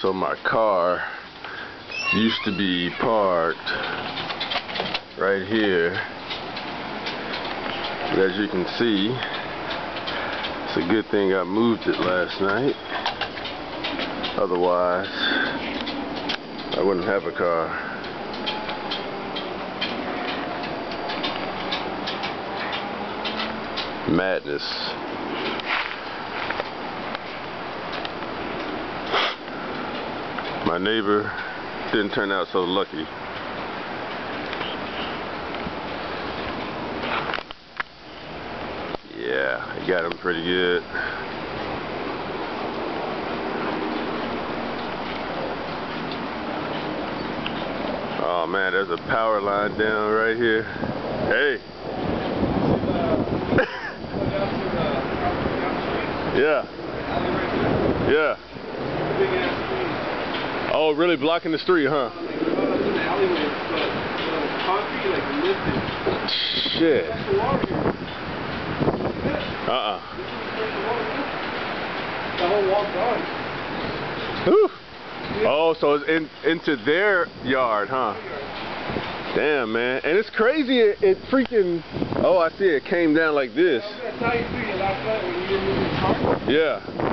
So my car used to be parked right here. But as you can see, it's a good thing I moved it last night. Otherwise, I wouldn't have a car. Madness. My neighbor didn't turn out so lucky. Yeah, I got him pretty good. Oh man, there's a power line down right here. Hey. Yeah. Yeah. Oh, really blocking the street, huh? Shit. Whew. Oh, so it's into their yard, huh? Damn, man. And it's crazy, it freaking... Oh, I see it came down like this. That's how you see it last night when you were moving the car? Yeah.